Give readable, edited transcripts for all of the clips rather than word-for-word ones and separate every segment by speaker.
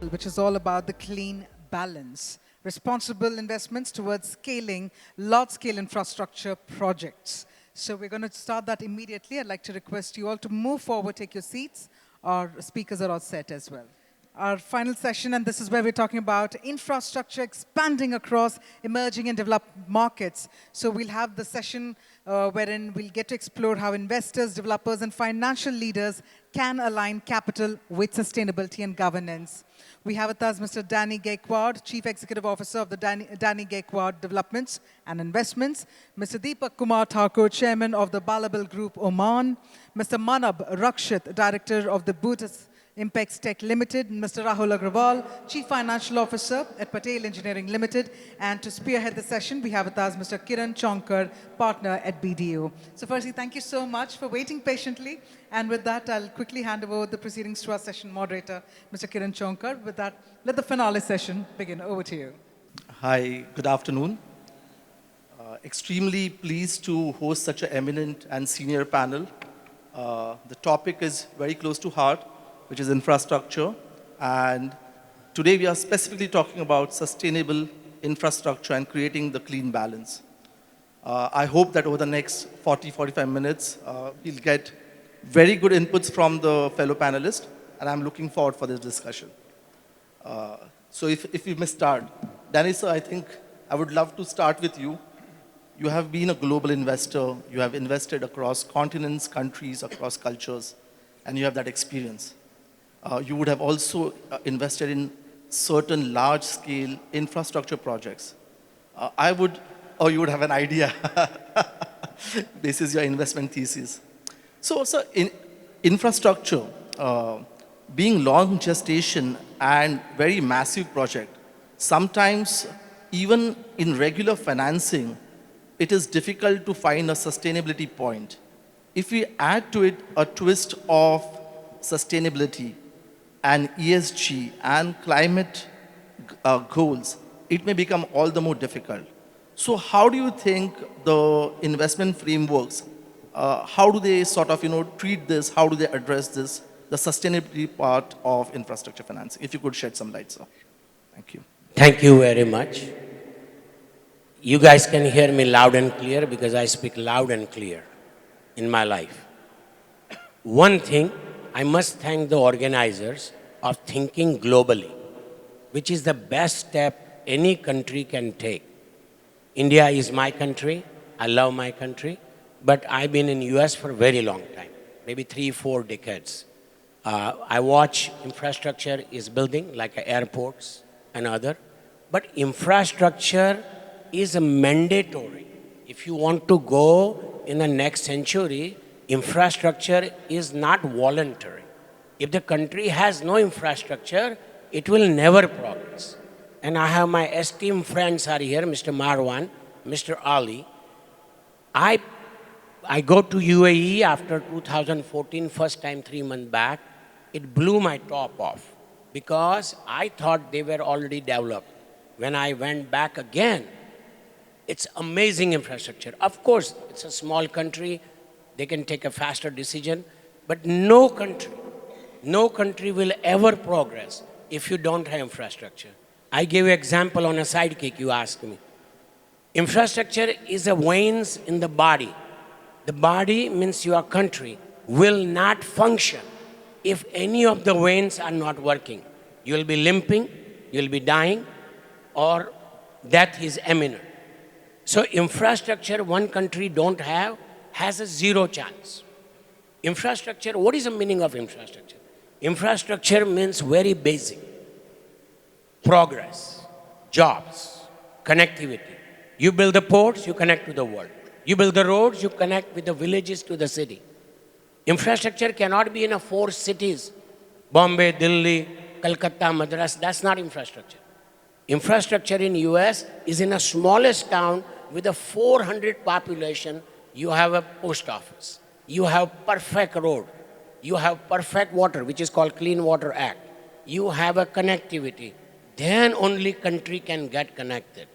Speaker 1: which is all about the clean balance, responsible investments towards scaling large-scale infrastructure projects. So we're going to start that immediately. I'd like to request you all to move forward, take your seats. Our speakers are all set as well. Our final session, and this is where we're talking about infrastructure expanding across emerging and developed markets. So we'll have the session wherein we'll get to explore how investors, developers, and financial leaders can align capital with sustainability and governance. We have with us Mr. Danny Gaekwad, Chief Executive Officer of the Danny Gaekwad Developments and Investments, Mr. Deepak Kumar Thakur, Chairman of the Balabal Group, Oman, Mr. Manab Rakshit, Director of the Bhutas Impex Tech Limited, Mr. Rahul Agrawal, Chief Financial Officer at Patel Engineering Limited, and to spearhead the session, we have with us Mr. Kiran Chonkar, Partner at BDO. So firstly, thank you so much for waiting patiently, and with that, I'll quickly hand over the proceedings to our session moderator, Mr. Kiran Chonkar. With that, let the finale session begin. Over to you.
Speaker 2: Hi, good afternoon. Extremely pleased to host such an eminent and senior panel. The topic is very close to heart, which is infrastructure. And today we are specifically talking about sustainable infrastructure and creating the clean balance. I hope that over the next 40-45 minutes, we'll get very good inputs from the fellow panelists, and I'm looking forward for this discussion. So if we may start. Danny sir, I think I would love to start with you. You have been a global investor. You have invested across continents, countries, across cultures, and you have that experience. You would have also invested in certain large-scale infrastructure projects. You would have an idea. This is your investment thesis. So in infrastructure, being long gestation and very massive project, sometimes even in regular financing, it is difficult to find a sustainability point. If we add to it a twist of sustainability and ESG and climate goals, it may become all the more difficult. So how do you think the investment frameworks, how do they sort of treat this, how do they address this, the sustainability part of infrastructure financing? If you could shed some light, sir. Thank you.
Speaker 3: Thank you very much. You guys can hear me loud and clear because I speak loud and clear in my life. One thing, I must thank the organizers of thinking globally, which is the best step any country can take. India is my country. I love my country. But I've been in the US for a very long time, maybe 3-4 decades. I watch infrastructure is building, like airports and other. But infrastructure is mandatory. If you want to go in the next century, infrastructure is not voluntary. If the country has no infrastructure, it will never progress. And I have my esteemed friends are here, Mr. Marwan, Mr. Ali. I go to UAE after 2014, first time 3 months back. It blew my top off because I thought they were already developed. When I went back again, it's amazing infrastructure. Of course, it's a small country. They can take a faster decision. But no country will ever progress if you don't have infrastructure. I gave you an example on a sidekick you asked me. Infrastructure is a veins in the body. The body means your country will not function if any of the veins are not working. You will be limping, you will be dying, or death is imminent. So infrastructure one country don't have has a zero chance. Infrastructure, what is the meaning of infrastructure? Infrastructure means very basic. Progress, jobs, connectivity. You build the ports, you connect to the world. You build the roads, you connect with the villages to the city. Infrastructure cannot be in 4 cities. Bombay, Delhi, Calcutta, Madras, that's not infrastructure. Infrastructure in US is in a smallest town with a 400 population. You have a post office. You have perfect road. You have perfect water, which is called Clean Water Act. You have a connectivity. Then only country can get connected.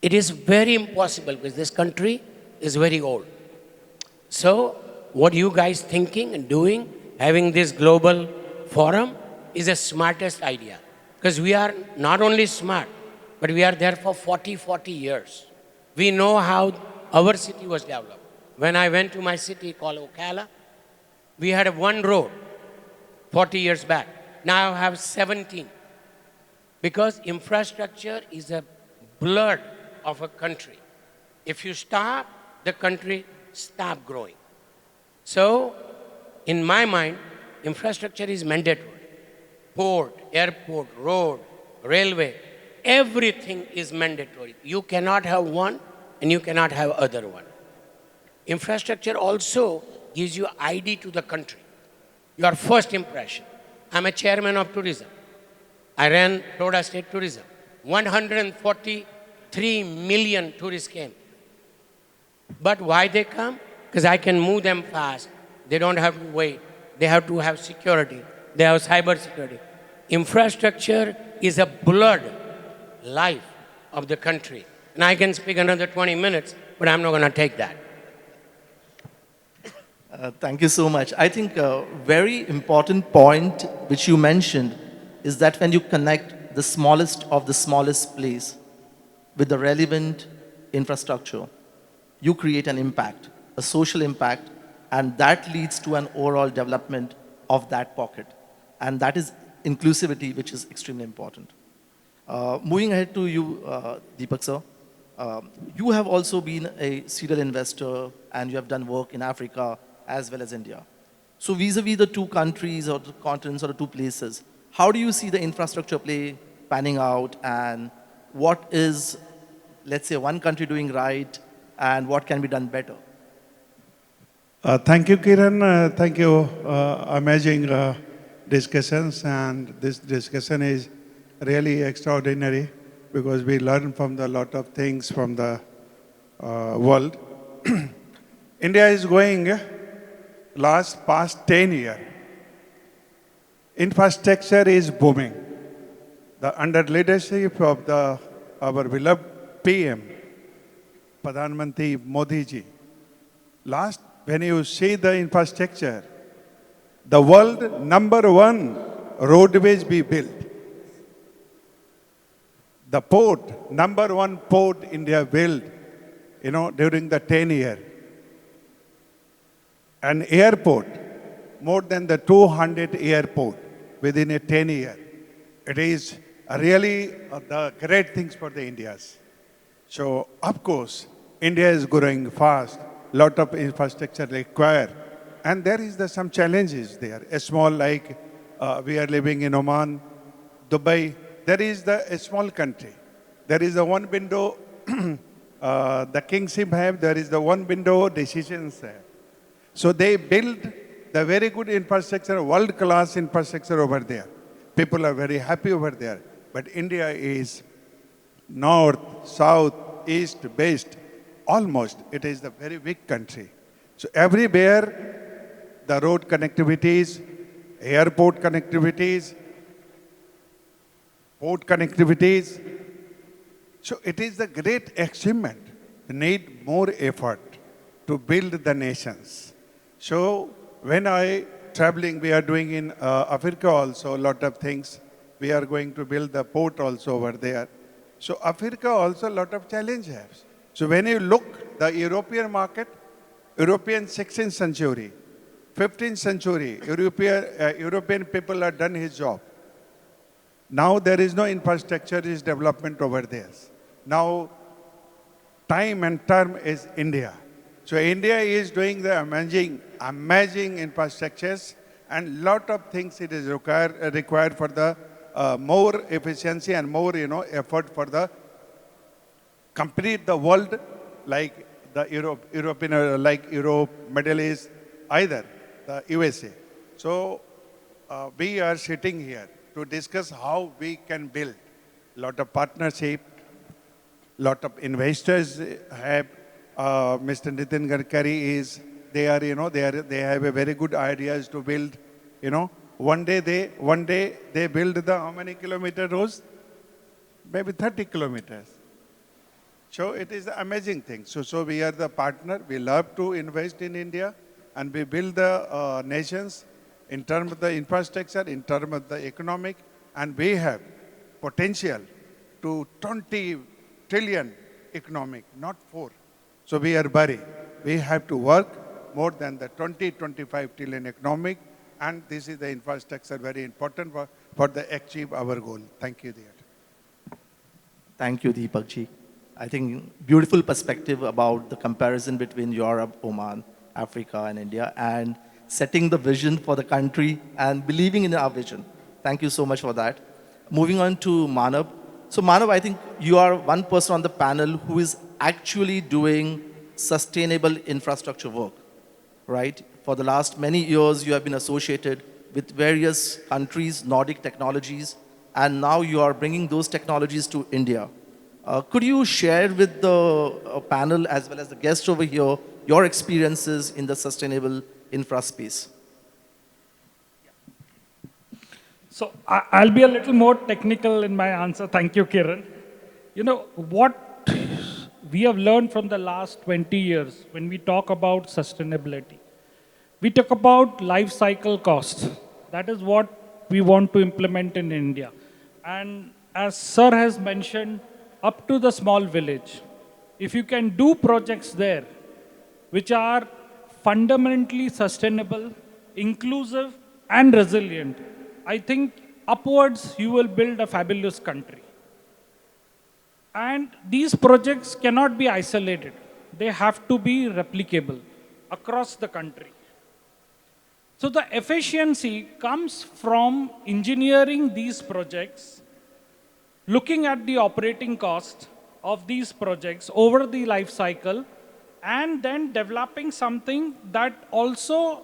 Speaker 3: It is very impossible because this country is very old. So what you guys thinking and doing, having this global forum, is the smartest idea. Because we are not only smart, but we are there for 40 years. We know how our city was developed. When I went to my city called Ocala, we had one road 40 years back. Now I have 17. Because infrastructure is a blood of a country. If you stop, the country stop growing. So, in my mind, infrastructure is mandatory. Port, airport, road, railway, everything is mandatory. You cannot have one and you cannot have other one. Infrastructure also gives you ID to the country. Your first impression. I'm a chairman of tourism. I ran Florida State Tourism. 143 million tourists came. But why they come? Because I can move them fast. They don't have to wait. They have to have security. They have cyber security. Infrastructure is a blood life of the country. And I can speak another 20 minutes, but I'm not going to take that.
Speaker 2: Thank you so much. I think a very important point which you mentioned is that when you connect the smallest of the smallest place with the relevant infrastructure, you create an impact, a social impact, and that leads to an overall development of that pocket. And that is inclusivity, which is extremely important. Moving ahead to you, Deepak sir, you have also been a serial investor and you have done work in Africa as well as India. So vis-a-vis the two countries or the continents or the two places, how do you see the infrastructure play panning out, and what is, let's say, one country doing right and what can be done better?
Speaker 4: Thank you, Kiran. Thank you. Amazing discussions, and this discussion is really extraordinary because we learn from a lot of things from the world. India is going past 10 years. Infrastructure is booming. Under leadership of our beloved PM, Pradhan Mantri Modi ji, when you see the infrastructure, the world #1 roadways we built. The port, #1 port India built, during the 10 year. An airport, more than the 200 airport within a 10 year. It is really the great things for the Indias. So, of course, India is growing fast. Lot of infrastructure required. And there is some challenges there. A small, like we are living in Oman, Dubai. There is a small country. There is a one window, the kingship have, there is the one window decisions there. So they build the very good infrastructure, world-class infrastructure over there. People are very happy over there. But India is north, south, east, west, almost. It is a very big country. So everywhere, the road connectivities, airport connectivities, port connectivities. So it is a great achievement. We need more effort to build the nations. So when traveling, we are doing in Africa also a lot of things. We are going to build the port also over there. So Africa also a lot of challenges. So when you look the European market, European 16th century, 15th century, European people have done his job. Now there is no infrastructure is development over there. Now time and term is India. So India is doing the amazing infrastructures, and lot of things it is required for the more efficiency and more effort for the complete the world, like the European, like Europe, Middle East, either the USA. So we are sitting here to discuss how we can build lot of partnership, lot of investors have. Mr. Nitin Gadkari they have a very good ideas to build, One day they build the how many kilometer roads? Maybe 30 kilometers. So it is an amazing thing. So we are the partner. We love to invest in India, and we build the nations in terms of the infrastructure, in terms of the economic, and we have potential to 20 trillion economic, not 4. So we are buried. We have to work more than the 25 trillion economic, and this is the infrastructure very important for the achieve our goal. Thank you, dear.
Speaker 2: Thank you, Deepak ji. I think beautiful perspective about the comparison between Europe, Oman, Africa, and India, and setting the vision for the country and believing in our vision. Thank you so much for that. Moving on to Manav. So Manav, I think you are one person on the panel who is actually doing sustainable infrastructure work, right? For the last many years, you have been associated with various countries, Nordic technologies, and now you are bringing those technologies to India. Could you share with the panel as well as the guests over here your experiences in the sustainable infra space?
Speaker 5: So I'll be a little more technical in my answer. Thank you, Kiran. You know, what we have learned from the last 20 years when we talk about sustainability, we talk about life cycle costs. That is what we want to implement in India. And as Sir has mentioned, up to the small village, if you can do projects there which are fundamentally sustainable, inclusive, and resilient, I think upwards you will build a fabulous country. And these projects cannot be isolated. They have to be replicable across the country. So the efficiency comes from engineering these projects, looking at the operating cost of these projects over the life cycle, and then developing something that also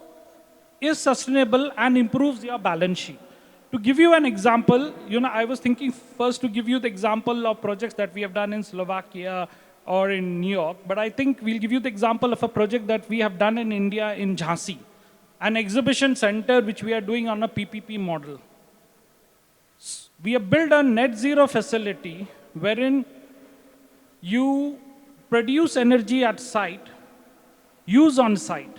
Speaker 5: is sustainable and improves your balance sheet. To give you an example, I was thinking first to give you the example of projects that we have done in Slovakia or in New York, but I think we'll give you the example of a project that we have done in India in Jhansi, an exhibition center which we are doing on a PPP model. We have built a net zero facility wherein you produce energy at site, use on site,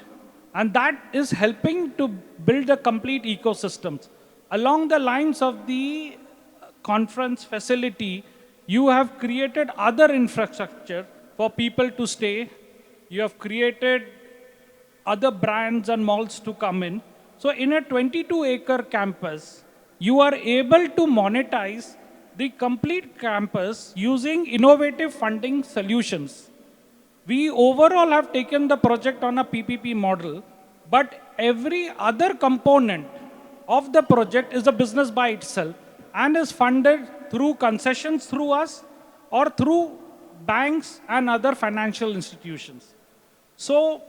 Speaker 5: and that is helping to build a complete ecosystem. Along the lines of the conference facility, you have created other infrastructure for people to stay. You have created other brands and malls to come in. So in a 22-acre campus, you are able to monetize the complete campus using innovative funding solutions. We overall have taken the project on a PPP model, but every other component of the project is a business by itself and is funded through concessions through us or through banks and other financial institutions. So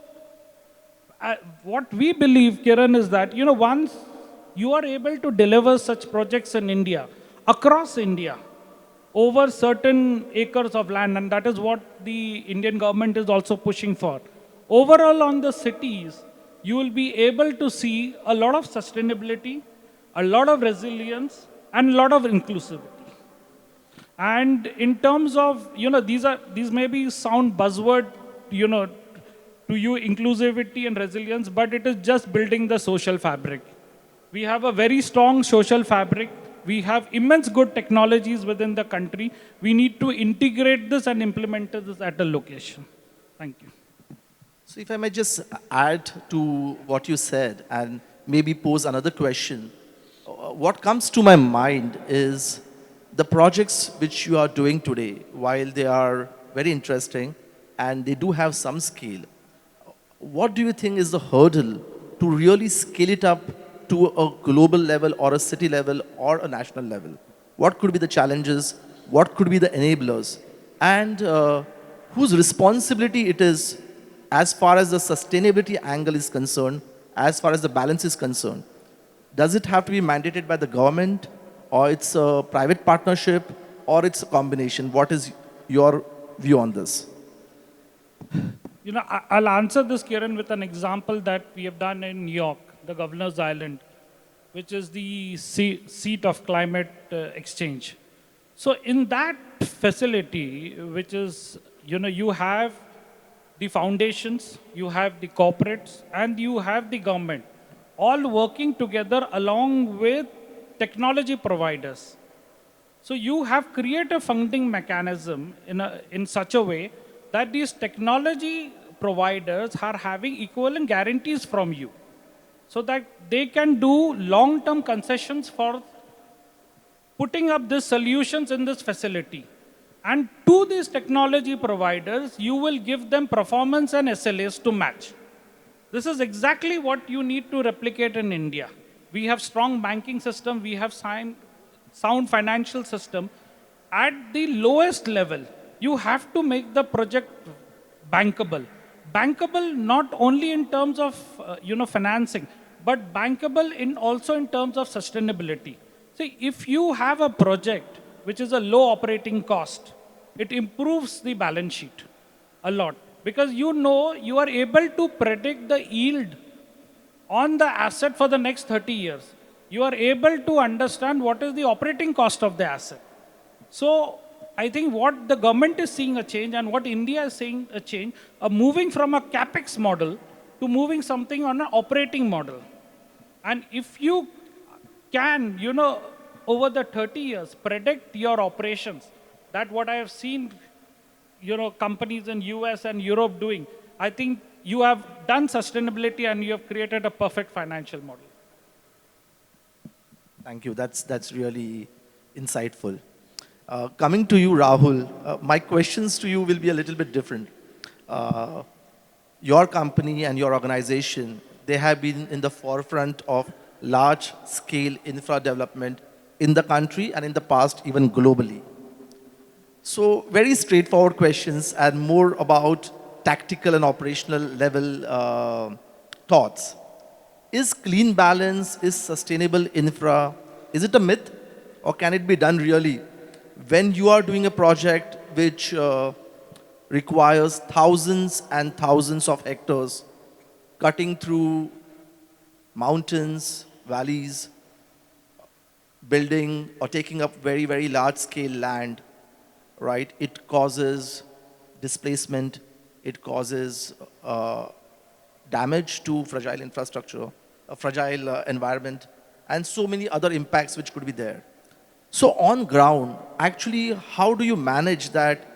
Speaker 5: what we believe, Kiran, is that, once you are able to deliver such projects in India, across India, over certain acres of land, and that is what the Indian government is also pushing for. Overall on the cities, you will be able to see a lot of sustainability, a lot of resilience, and a lot of inclusivity. And in terms of, these maybe sound buzzword, to you, inclusivity and resilience, but it is just building the social fabric. We have a very strong social fabric. We have immense good technologies within the country. We need to integrate this and implement this at a location. Thank you.
Speaker 2: So if I may just add to what you said and maybe pose another question. What comes to my mind is the projects which you are doing today, while they are very interesting and they do have some scale, what do you think is the hurdle to really scale it up to a global level or a city level or a national level? What could be the challenges? What could be the enablers? And whose responsibility it is as far as the sustainability angle is concerned, as far as the balance is concerned? Does it have to be mandated by the government, or it's a private partnership, or it's a combination? What is your view on this?
Speaker 5: I'll answer this, Kiran, with an example that we have done in New York, the Governor's Island, which is the seat of climate exchange. So in that facility, which is you have the foundations, you have the corporates, and you have the government, all working together along with technology providers. So you have created a funding mechanism in such a way that these technology providers are having equivalent guarantees from you so that they can do long-term concessions for putting up these solutions in this facility. And to these technology providers, you will give them performance and SLAs to match. This is exactly what you need to replicate in India. We have strong banking system, we have sound financial system. At the lowest level, you have to make the project bankable. Bankable not only in terms of financing, but bankable in also in terms of sustainability. See, if you have a project which is a low operating cost, it improves the balance sheet a lot because you are able to predict the yield on the asset for the next 30 years. You are able to understand what is the operating cost of the asset. So I think what the government is seeing a change and what India is seeing a change, moving from a capex model to moving something on an operating model. And if you can, over the 30 years, predict your operations, that what I have seen, companies in US and Europe doing, I think you have done sustainability and you have created a perfect financial model.
Speaker 2: Thank you. That's really insightful. Coming to you, Rahul, my questions to you will be a little bit different. Your company and your organization, they have been in the forefront of large-scale infra development in the country and in the past, even globally. So very straightforward questions and more about tactical and operational level thoughts. Is clean balance, is sustainable infra, is it a myth or can it be done really? When you are doing a project which requires thousands and thousands of hectares, cutting through mountains, valleys, building or taking up very, very large scale land, right? It causes displacement, it causes damage to fragile infrastructure, a fragile environment, and so many other impacts which could be there. So on ground, actually, how do you manage that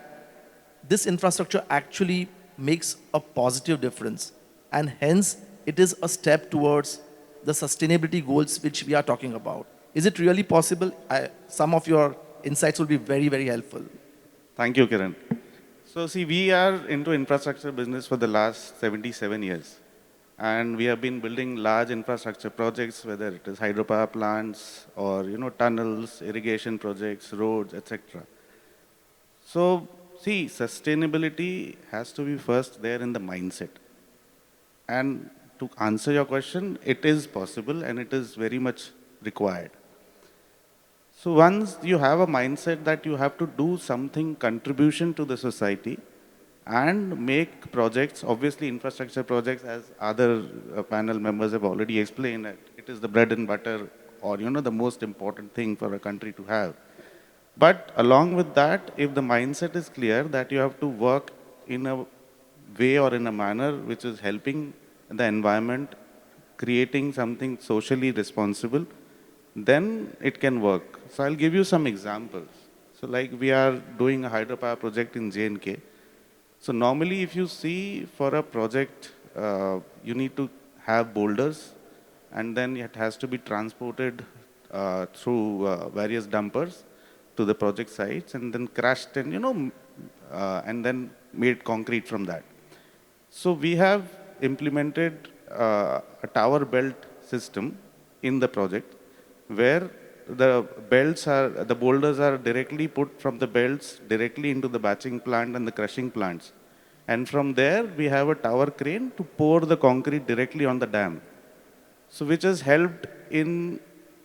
Speaker 2: this infrastructure actually makes a positive difference? And hence, it is a step towards the sustainability goals which we are talking about. Is it really possible? Some of your insights will be very, very helpful.
Speaker 6: Thank you, Kiran. So see, we are into infrastructure business for the last 77 years. And we have been building large infrastructure projects, whether it is hydropower plants or tunnels, irrigation projects, roads, etc. So see, sustainability has to be first there in the mindset. And to answer your question, it is possible and it is very much required. So once you have a mindset that you have to do something contribution to the society and make projects, obviously infrastructure projects, as other panel members have already explained, that it is the bread and butter or the most important thing for a country to have. But along with that, if the mindset is clear that you have to work in a way or in a manner which is helping the environment, creating something socially responsible, then it can work. So I'll give you some examples. So like we are doing a hydropower project in J&K. So normally if you see for a project, you need to have boulders and then it has to be transported through various dumpers to the project sites and then crushed and, and then made concrete from that. So we have implemented a tower belt system in the project where the boulders are directly put from the belts directly into the batching plant and the crushing plants. And from there, we have a tower crane to pour the concrete directly on the dam. So which has helped in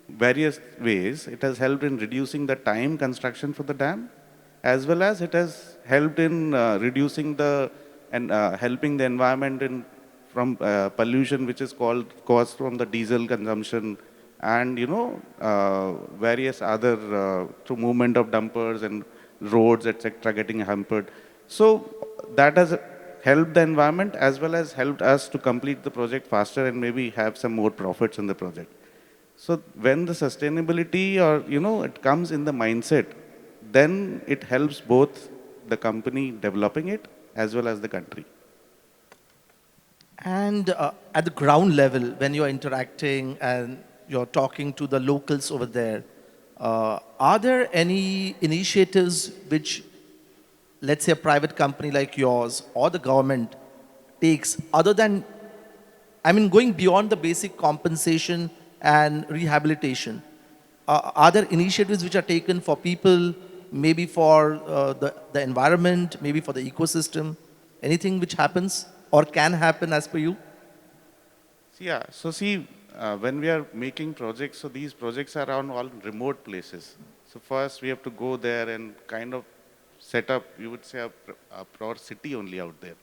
Speaker 6: various ways. It has helped in reducing the time construction for the dam, as well as it has helped in reducing and helping the environment from pollution, which is caused from the diesel consumption and various other through movement of dumpers and roads, etc., getting hampered. So that has helped the environment as well as helped us to complete the project faster and maybe have some more profits in the project. So when the sustainability or, it comes in the mindset, then it helps both the company developing it as well as the country.
Speaker 2: And at the ground level, when you're interacting and you're talking to the locals over there, are there any initiatives which, let's say, a private company like yours or the government takes other than, I mean, going beyond the basic compensation and rehabilitation? Are there initiatives which are taken for people, maybe for the environment, maybe for the ecosystem? Anything which happens or can happen as per you?
Speaker 6: Yeah, so see, when we are making projects, so these projects are on all remote places. So first we have to go there and kind of set up, you would say, a pure city only out there.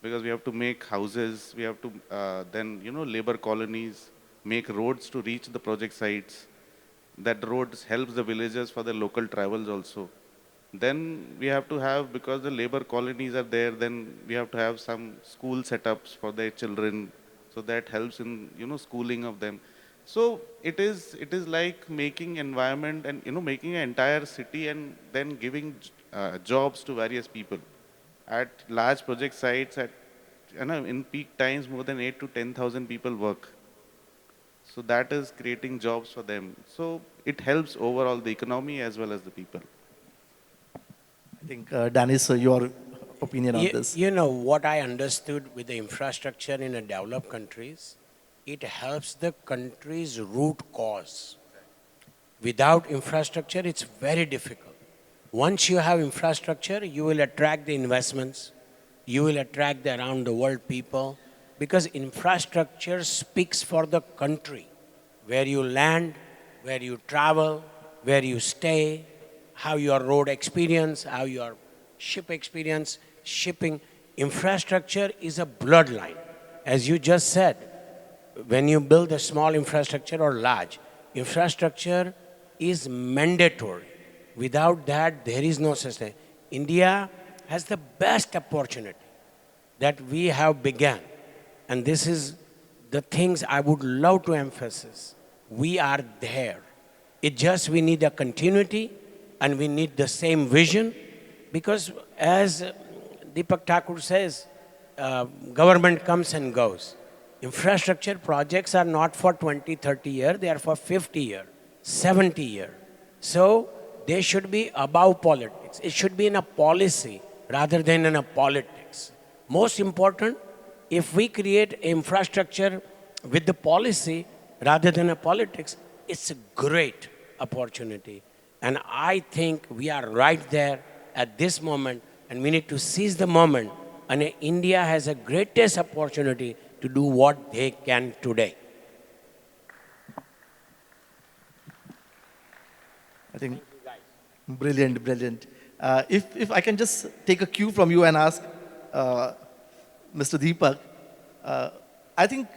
Speaker 6: Because we have to make houses, we have to then, labor colonies, make roads to reach the project sites. That roads helps the villagers for the local travels also. Then we have to have, because the labor colonies are there, then we have to have some school setups for their children. So that helps in, schooling of them. So it is like making environment and, making an entire city and then giving jobs to various people. At large project sites, in peak times, more than 8 to 10,000 people work. So that is creating jobs for them. So it helps overall the economy as well as the people.
Speaker 2: I think, Danis, sir, your opinion on this.
Speaker 3: You know what I understood with the infrastructure in the developed countries, it helps the country's root cause. Without infrastructure, it's very difficult. Once you have infrastructure, you will attract the investments, you will attract the around the world people, because infrastructure speaks for the country. Where you land, where you travel, where you stay, how your road experience, how your ship experience, shipping. Infrastructure is a bloodline. As you just said, when you build a small infrastructure or large, infrastructure is mandatory. Without that, there is no such thing. India has the best opportunity that we have begun. And this is the things I would love to emphasize. We are there. It just, we need a continuity and we need the same vision, because as Deepak Thakur says, government comes and goes. Infrastructure projects are not for 20, 30 years, they are for 50 years, 70 years. So they should be above politics. It should be in a policy rather than in a politics. Most important, if we create infrastructure with the policy rather than a politics, it's a great opportunity. And I think we are right there at this moment, and we need to seize the moment. And India has a greatest opportunity to do what they can today.
Speaker 2: I think brilliant, brilliant. If I can just take a cue from you and ask Mr. Deepak, I think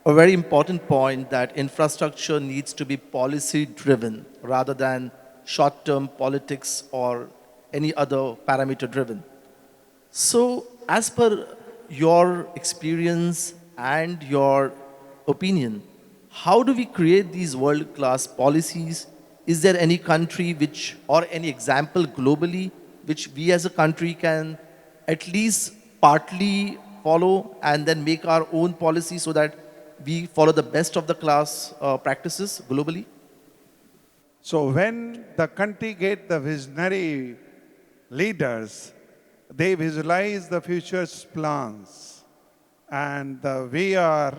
Speaker 2: a very important point that infrastructure needs to be policy driven rather than short-term politics or any other parameter driven. So as per your experience and your opinion, how do we create these world-class policies? Is there any country which, or any example globally, which we as a country can at least partly follow and then make our own policy so that we follow the best of the class practices globally?
Speaker 4: So when the country get the visionary leaders, they visualize the future's plans. And we are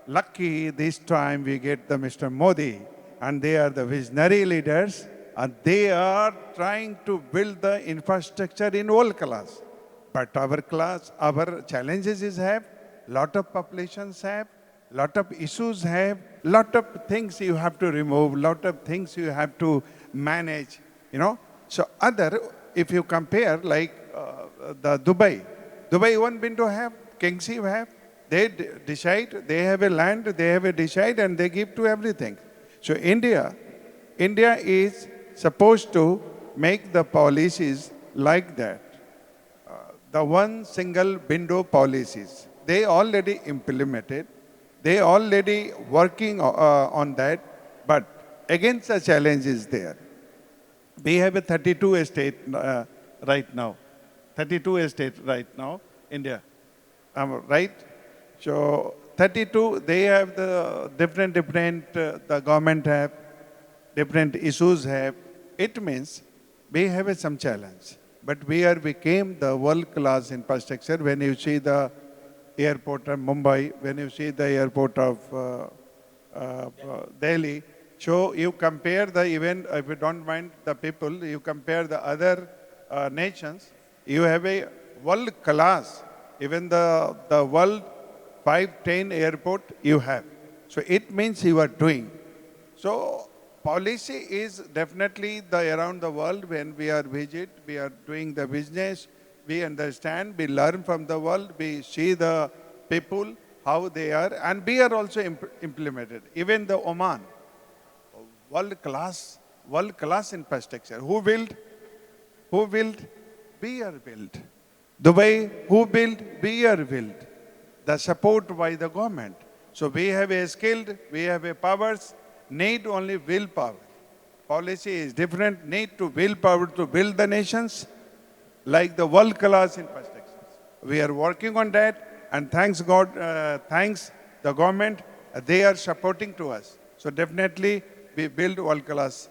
Speaker 4: lucky this time we get the Mr. Modi, and they are the visionary leaders, and they are trying to build the infrastructure in all class. But our class, our challenges is have, lot of populations have, lot of issues have, lot of things you have to remove, lot of things you have to manage, So if you compare like the Dubai one been to have, kings you have, they decide, they have a land, they have a decide and they give to everything. So India is supposed to make the policies like that. the one single window policies. They already implemented. They already working on that. But again, the challenge is there. We have a 32 state right now. 32 state right now, India. Right? So 32, they have the different, the government have, different issues have. It means we have some challenge. But we are became the world-class infrastructure. When you see the airport of Mumbai, when you see the airport of Delhi, so you compare the even, if you don't mind the people, you compare the other nations, you have a world-class, even the world 510 airport you have. So it means you are doing. So policy is definitely the around the world when we are visit, we are doing the business, we understand, we learn from the world, we see the people, how they are, and we are also implemented. Even the Oman, world-class infrastructure. Who built? Who built? We are built. Dubai, who built? We are built. The support by the government. So we have a skilled, we have a powers, need only willpower. Policy is different, need to willpower to build the nations like the world-class infrastructures. We are working on that, and thanks God, thanks the government, they are supporting to us. So definitely we build world-class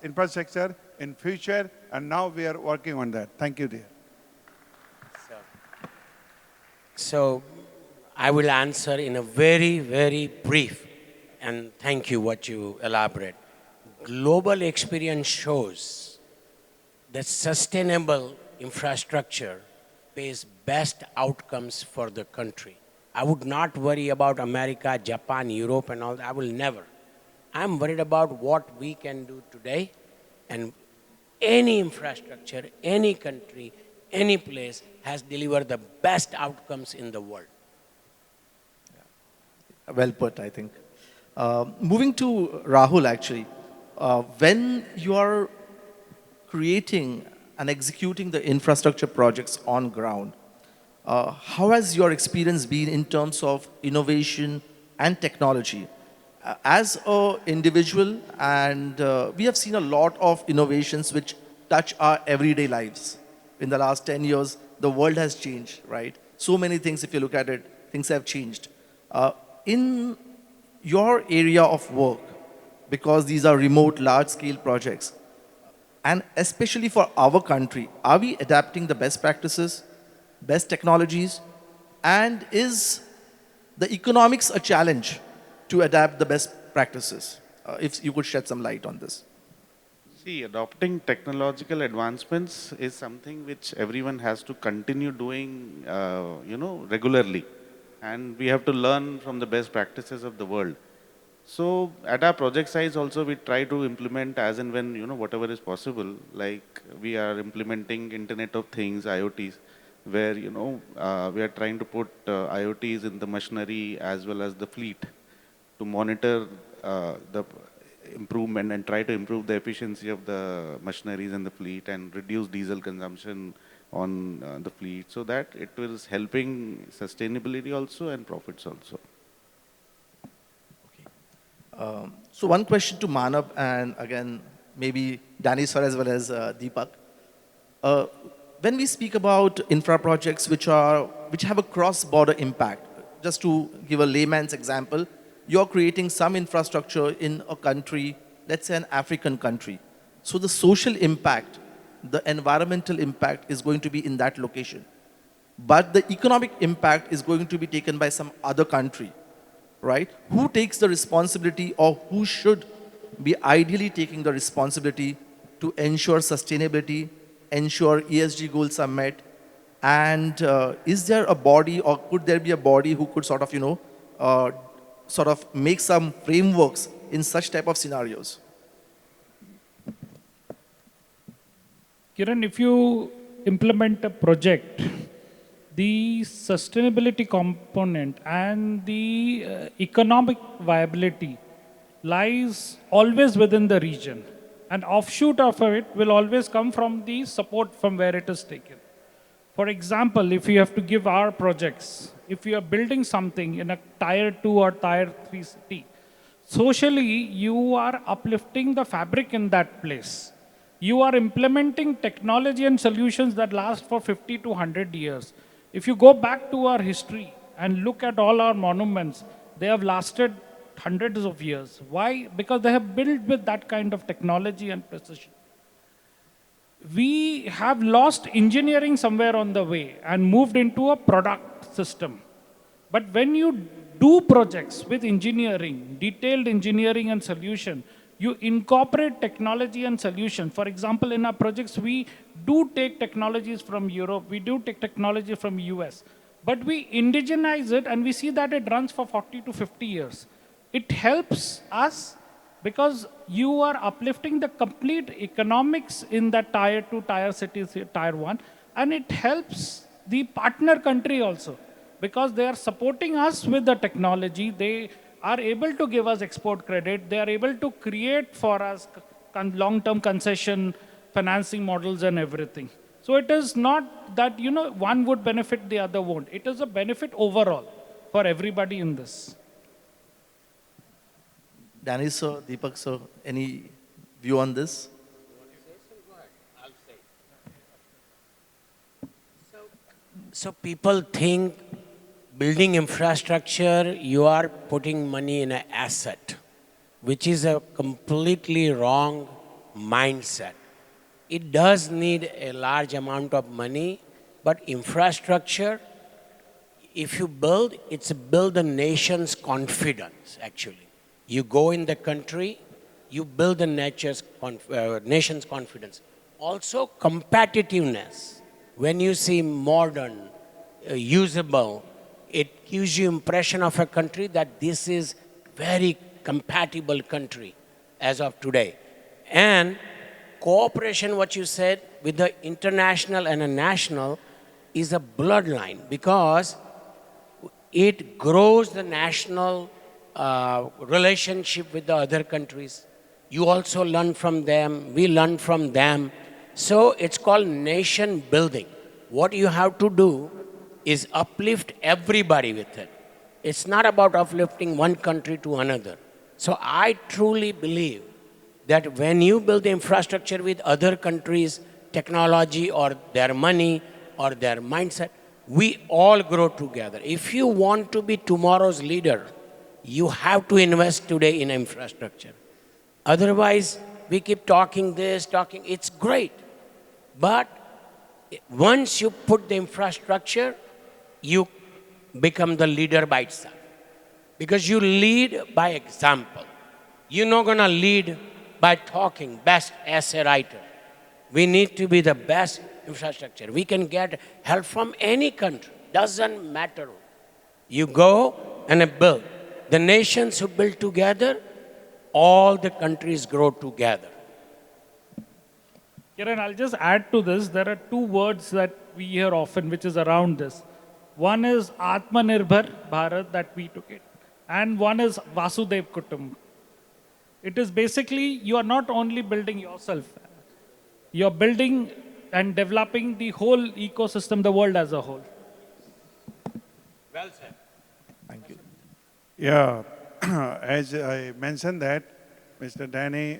Speaker 4: infrastructure in future, and now we are working on that. Thank you, dear.
Speaker 3: So I will answer in a very, very brief, and thank you what you elaborate. Global experience shows that sustainable infrastructure pays best outcomes for the country. I would not worry about America, Japan, Europe and all that. I will never. I'm worried about what we can do today, and any infrastructure, any country, any place has delivered the best outcomes in the world.
Speaker 2: Well put, I think. Moving to Rahul, actually, when you are creating and executing the infrastructure projects on ground, how has your experience been in terms of innovation and technology? As an individual, and we have seen a lot of innovations which touch our everyday lives. In the last 10 years, the world has changed, right? So many things, if you look at it, things have changed. In your area of work, because these are remote, large-scale projects, and especially for our country, are we adapting the best practices, best technologies, and is the economics a challenge to adapt the best practices? If you could shed some light on this.
Speaker 6: See, adopting technological advancements is something which everyone has to continue doing, regularly. And we have to learn from the best practices of the world. So at our project size also, we try to implement as and when, whatever is possible. Like we are implementing Internet of Things, IoTs, where, we are trying to put IoTs in the machinery as well as the fleet to monitor the improvement and try to improve the efficiency of the machineries in the fleet and reduce diesel consumption on the fleet, so that it is helping sustainability also and profits also.
Speaker 2: So one question to Manav, and again, maybe Danny sir as well as Deepak. When we speak about infra projects which have a cross-border impact, just to give a layman's example, you're creating some infrastructure in a country, let's say an African country. So the social impact, the environmental impact is going to be in that location. But the economic impact is going to be taken by some other country, right? Who takes the responsibility, or who should be ideally taking the responsibility to ensure sustainability, ensure ESG goals are met? And is there a body, or could there be a body who could sort of make some frameworks in such type of scenarios?
Speaker 5: Kiran, if you implement a project, the sustainability component and the economic viability lies always within the region. An offshoot of it will always come from the support from where it is taken. For example, if you have to give our projects, if you are building something in a tier 2 or tier 3 city, socially you are uplifting the fabric in that place. You are implementing technology and solutions that last for 50 to 100 years. If you go back to our history and look at all our monuments, they have lasted hundreds of years. Why? Because they have built with that kind of technology and precision. We have lost engineering somewhere on the way and moved into a product system. But when you do projects with engineering, detailed engineering and solution, you incorporate technology and solution. For example, in our projects, we do take technologies from Europe, we do take technology from US, but we indigenize it and we see that it runs for 40 to 50 years. It helps us because you are uplifting the complete economics in that tier 2, tier cities, tier 1, and it helps the partner country also because they are supporting us with the technology. They are able to give us export credit. They are able to create for us long-term concession financing models and everything. So it is not that, one would benefit, the other won't. It is a benefit overall for everybody in this.
Speaker 2: Danny sir, Deepak sir, any view on this?
Speaker 3: So people think building infrastructure, you are putting money in an asset, which is a completely wrong mindset. It does need a large amount of money, but infrastructure, if you build, it's build the nation's confidence, actually. You go in the country, you build the nation's confidence. Also, competitiveness. When you see modern, usable, it gives you impression of a country that this is very compatible country as of today. And cooperation, what you said, with the international and a national is a bloodline because it grows the national relationship with the other countries. You also learn from them, we learn from them. So it's called nation building. What you have to do is uplift everybody with it. It's not about uplifting one country to another. So I truly believe that when you build the infrastructure with other countries, technology or their money or their mindset, we all grow together. If you want to be tomorrow's leader, you have to invest today in infrastructure. Otherwise, we keep talking this, talking, it's great. But once you put the infrastructure, you become the leader by itself. Because you lead by example. You're not going to lead by talking, best essay writer. We need to be the best infrastructure. We can get help from any country, doesn't matter. You go and build. The nations who build together, all the countries grow together.
Speaker 5: Kiran, I'll just add to this. There are two words that we hear often, which is around this. One is Atmanirbhar Bharat, that we took it. And one is Vasudev Kutum. It is basically, you are not only building yourself. You're building and developing the whole ecosystem, the world as a whole.
Speaker 3: Well said.
Speaker 2: Thank you.
Speaker 4: Yeah, as I mentioned that, Mr. Danny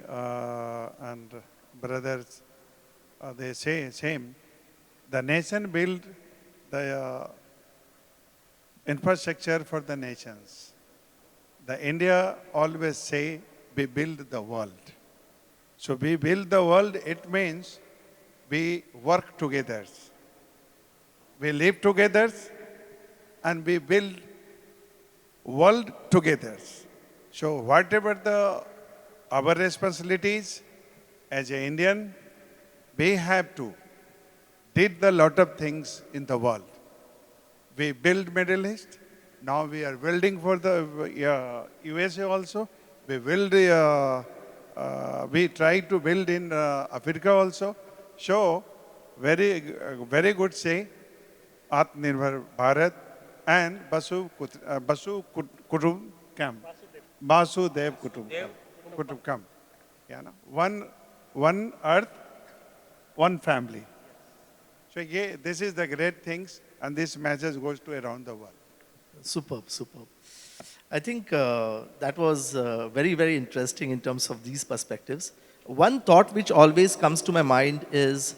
Speaker 4: and brothers, they say same. The nation build the infrastructure for the nations. The India always say we build the world. So we build the world, it means we work together. We live together and we build world together. So whatever our responsibilities as an Indian, we have to did a lot of things in the world. We build Middle East. Now we are building for the USA also. We build. We try to build in Africa also. So very good say, Atmanirbhar Bharat and Basu Kutum Kam. Vasudev Kutum Kam. Yeah, no? One earth, one family. So yeah, this is the great things, and this message goes to around the world.
Speaker 2: Superb, superb. I think that was very, very interesting in terms of these perspectives. One thought which always comes to my mind is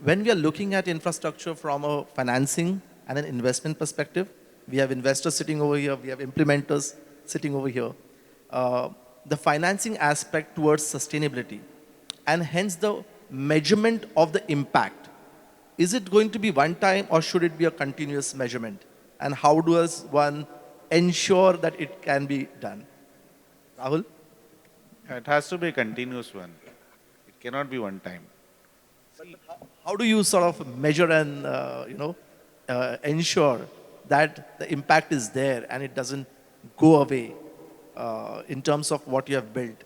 Speaker 2: when we are looking at infrastructure from a financing and an investment perspective, we have investors sitting over here, we have implementers sitting over here. The financing aspect towards sustainability and hence the measurement of the impact. Is it going to be one time or should it be a continuous measurement? And how does one ensure that it can be done? Rahul?
Speaker 6: It has to be a continuous one. It cannot be one time.
Speaker 2: How do you sort of measure and ensure that the impact is there and it doesn't go away in terms of what you have built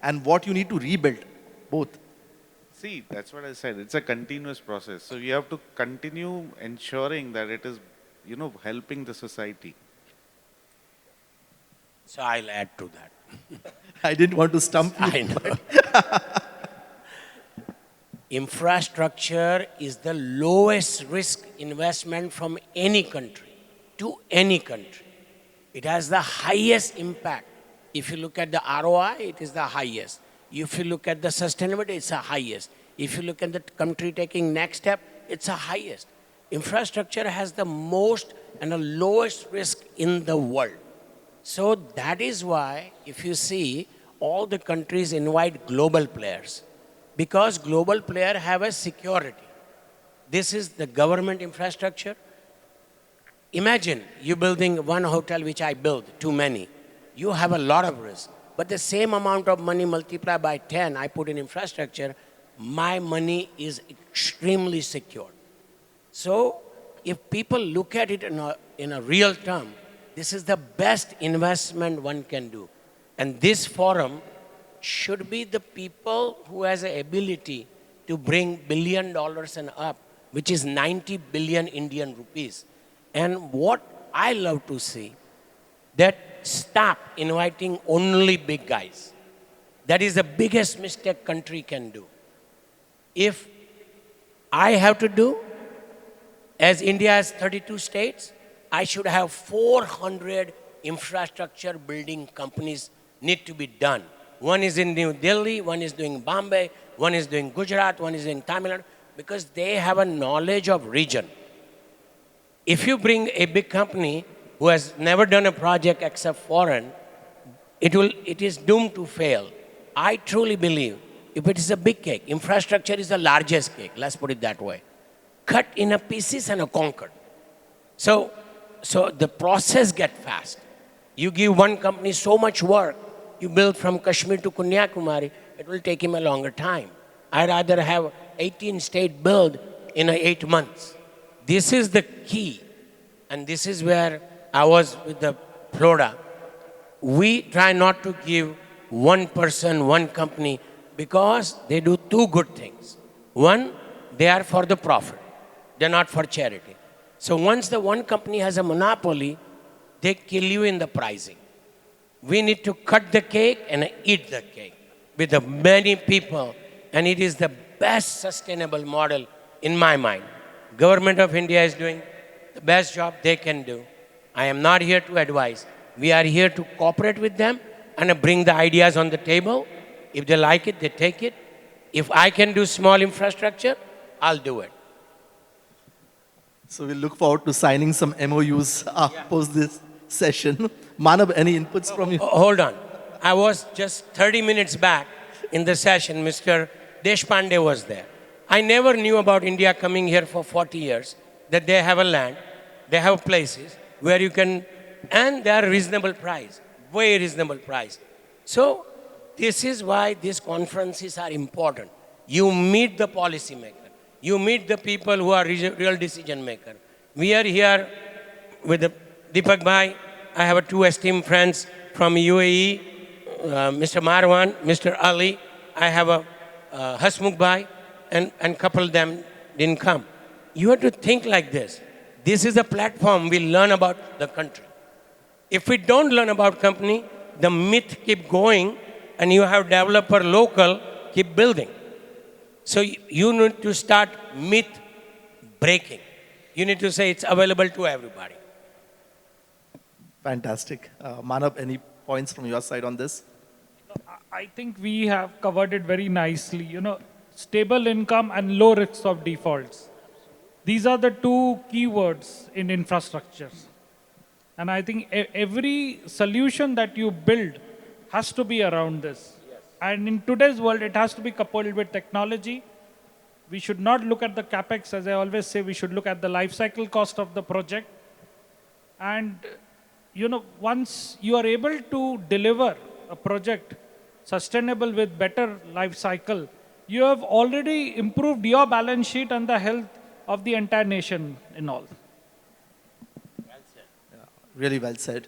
Speaker 2: and what you need to rebuild, both?
Speaker 6: See, that's what I said. It's a continuous process. So you have to continue ensuring that it is, helping the society.
Speaker 3: So I'll add to that.
Speaker 2: I didn't want to stump you.
Speaker 3: I know. Infrastructure is the lowest risk investment from any country to any country. It has the highest impact. If you look at the ROI, it is the highest. If you look at the sustainability, it's the highest. If you look at the country taking next step, it's the highest. Infrastructure has the most and the lowest risk in the world. So that is why, if you see, all the countries invite global players because global players have a security. This is the government infrastructure. Imagine you building one hotel, which I build, too many. You have a lot of risk. But the same amount of money multiplied by 10 I put in infrastructure, my money is extremely secure. So if people look at it in a real term, this is the best investment one can do. And this forum should be the people who has the ability to bring $1 billion and up, which is 90 billion Indian rupees. And what I love to see, that stop inviting only big guys. That is the biggest mistake country can do. If I have to do, as India has 32 states, I should have 400 infrastructure building companies need to be done. One is in New Delhi, one is doing Bombay, one is doing Gujarat, one is in Tamil Nadu, because they have a knowledge of region. If you bring a big company who has never done a project except foreign, it is doomed to fail. I truly believe if it is a big cake, infrastructure is the largest cake, let's put it that way. Cut in a pieces and conquered. So the process gets fast. You give one company so much work, you build from Kashmir to Kanyakumari, it will take him a longer time. I'd rather have 18 state build in 8 months. This is the key. And this is where I was with the Florida. We try not to give one person, one company, because they do two good things. One, they are for the profit. They're not for charity. So once the one company has a monopoly, they kill you in the pricing. We need to cut the cake and eat the cake with the many people. And it is the best sustainable model in my mind. Government of India is doing the best job they can do. I am not here to advise. We are here to cooperate with them and bring the ideas on the table. If they like it, they take it. If I can do small infrastructure, I'll do it.
Speaker 2: So we look forward to signing some MOUs post this session. Manav, any inputs from you?
Speaker 3: Hold on. I was just 30 minutes back in the session. Mr. Deshpande was there. I never knew about India coming here for 40 years, that they have a land, they have places where you can, and they are reasonable price, very reasonable price. So this is why these conferences are important. You meet the policymaker. You meet the people who are real decision maker. We are here with Deepak Bhai. I have two esteemed friends from UAE, Mr. Marwan, Mr. Ali. I have a Hasmukh Bhai, and couple of them didn't come. You have to think like this. This is a platform we learn about the country. If we don't learn about company, the myth keep going, and you have developer local keep building. So you need to start myth breaking. You need to say it's available to everybody.
Speaker 2: Fantastic. Manav, any points from your side on this?
Speaker 5: I think we have covered it very nicely. Stable income and low risks of defaults. These are the two keywords in infrastructure. And I think every solution that you build has to be around this. And in today's world, it has to be coupled with technology. We should not look at the capex, as I always say, we should look at the life cycle cost of the project. And once you are able to deliver a project sustainable with better life cycle, you have already improved your balance sheet and the health of the entire nation in all.
Speaker 2: Really well said.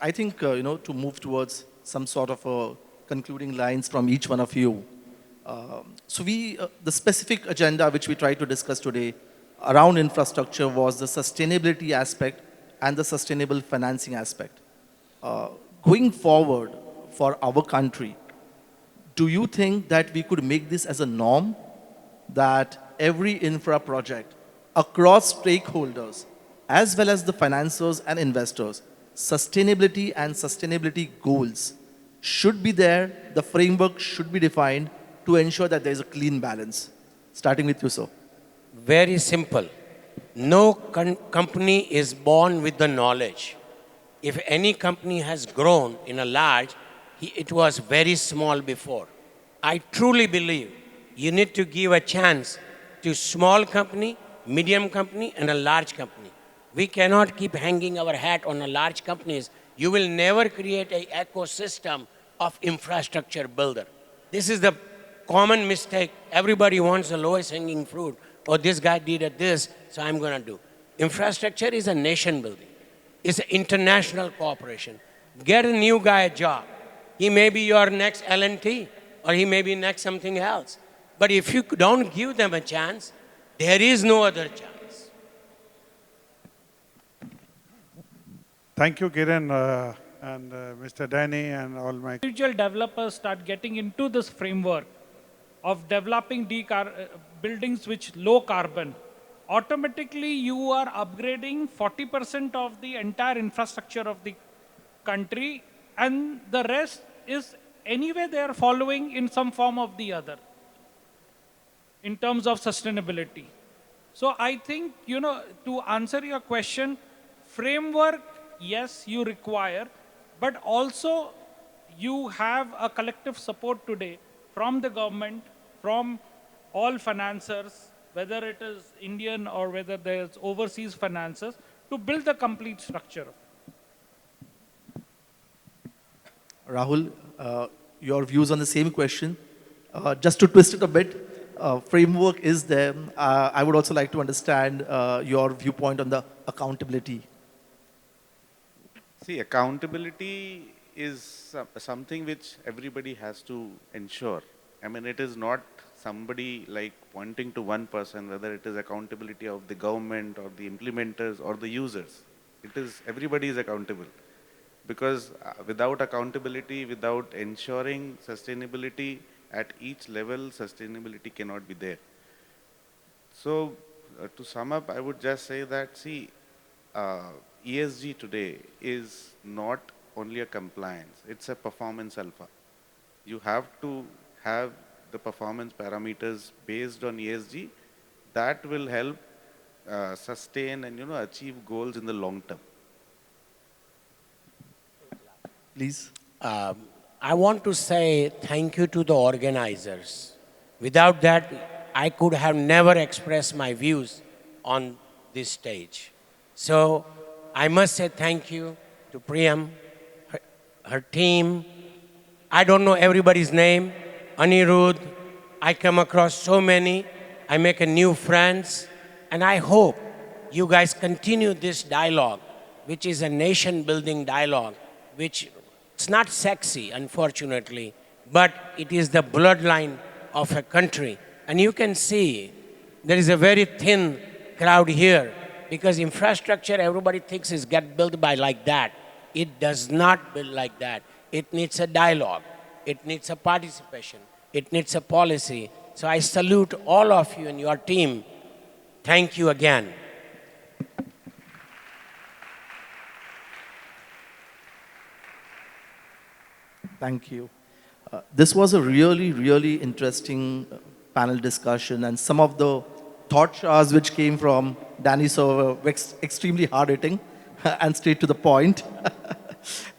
Speaker 2: I think, to move towards some sort of concluding lines from each one of you. The specific agenda which we tried to discuss today around infrastructure was the sustainability aspect and the sustainable financing aspect. Going forward for our country, do you think that we could make this as a norm that every infra project across stakeholders, as well as the financiers and investors, sustainability and sustainability goals should be there, the framework should be defined to ensure that there is a clean balance? Starting with you, sir.
Speaker 3: Very simple. No company is born with the knowledge. If any company has grown in a large, it was very small before. I truly believe you need to give a chance to small company, medium company, and a large company. We cannot keep hanging our hat on a large companies. You will never create an ecosystem of infrastructure builder. This is the common mistake. Everybody wants the lowest hanging fruit. Oh, this guy did this, so I'm going to do. Infrastructure is a nation building. It's an international cooperation. Get a new guy a job. He may be your next L&T, or he may be next something else. But if you don't give them a chance, there is no other chance.
Speaker 4: Thank you, Kiran, and Mr. Danny and all my...
Speaker 5: Individual developers start getting into this framework of developing buildings which low carbon. Automatically, you are upgrading 40% of the entire infrastructure of the country, and the rest is anyway they are following in some form of the other in terms of sustainability. So I think, to answer your question, framework, yes, you require, but also you have a collective support today from the government, from all financiers, whether it is Indian or whether there's overseas financiers, to build the complete structure.
Speaker 2: Rahul, your views on the same question. Just to twist it a bit, framework is there. I would also like to understand your viewpoint on the accountability.
Speaker 6: See, accountability is something which everybody has to ensure. I mean, it is not somebody like pointing to one person, whether it is accountability of the government or the implementers or the users. It is, everybody is accountable. Because without accountability, without ensuring sustainability at each level, sustainability cannot be there. So to sum up, I would just say that, see, ESG today is not only a compliance, it's a performance alpha. You have to have the performance parameters based on ESG that will help sustain and achieve goals in the long term.
Speaker 2: Please.
Speaker 3: I want to say thank you to the organizers. Without that, I could have never expressed my views on this stage. So I must say thank you to Priyam, her team. I don't know everybody's name. Anirudh, I come across so many. I make a new friends. And I hope you guys continue this dialogue, which is a nation-building dialogue, which it's not sexy, unfortunately, but it is the bloodline of a country. And you can see there is a very thin crowd here because infrastructure, everybody thinks is get built by like that. It does not build like that. It needs a dialogue. It needs a participation. It needs a policy. So I salute all of you and your team. Thank you again.
Speaker 2: Thank you. This was a really, really interesting panel discussion, and some of the thought showers which came from Danny sir were extremely hard-hitting and straight to the point.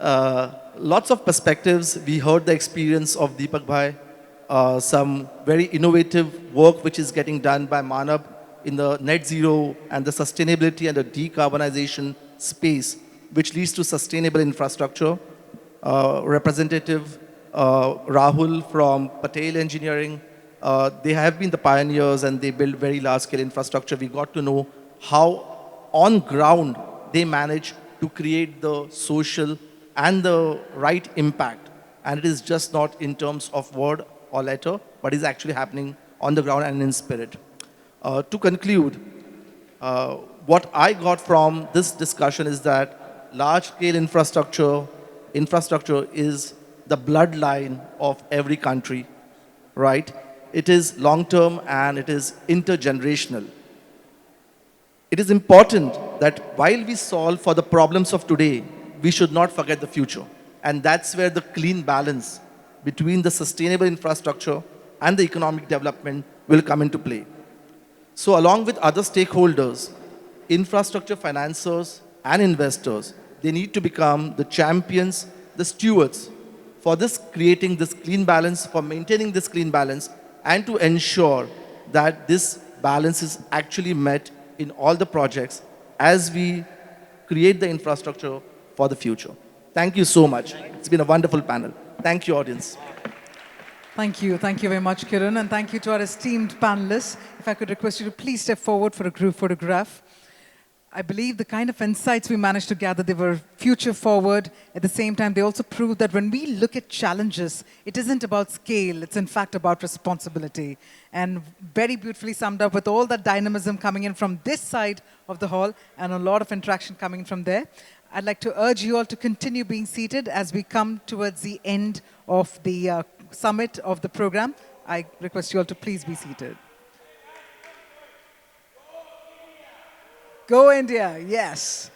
Speaker 2: Lots of perspectives. We heard the experience of Deepak Bhai, some very innovative work which is getting done by Manab in the net zero and the sustainability and the decarbonization space, which leads to sustainable infrastructure. Representative Rahul from Patel Engineering, they have been the pioneers and they build very large-scale infrastructure. We got to know how on ground they manage to create the social and the right impact. And it is just not in terms of word or letter, but is actually happening on the ground and in spirit. To conclude, what I got from this discussion is that large-scale infrastructure is the bloodline of every country, right? It is long-term and it is intergenerational. It is important that while we solve for the problems of today, we should not forget the future. And that's where the clean balance between the sustainable infrastructure and the economic development will come into play. So along with other stakeholders, infrastructure financiers and investors, they need to become the champions, the stewards for this creating this clean balance, for maintaining this clean balance, and to ensure that this balance is actually met in all the projects as we create the infrastructure for the future. Thank you so much. It's been a wonderful panel. Thank you, audience.
Speaker 1: Thank you. Thank you very much, Kiran. And thank you to our esteemed panelists. If I could request you to please step forward for a group photograph. I believe the kind of insights we managed to gather, they were future forward. At the same time, they also proved that when we look at challenges, it isn't about scale, it's in fact about responsibility. And very beautifully summed up with all that dynamism coming in from this side of the hall and a lot of interaction coming from there. I'd like to urge you all to continue being seated as we come towards the end of the summit of the program. I request you all to please be seated. Go India, yes.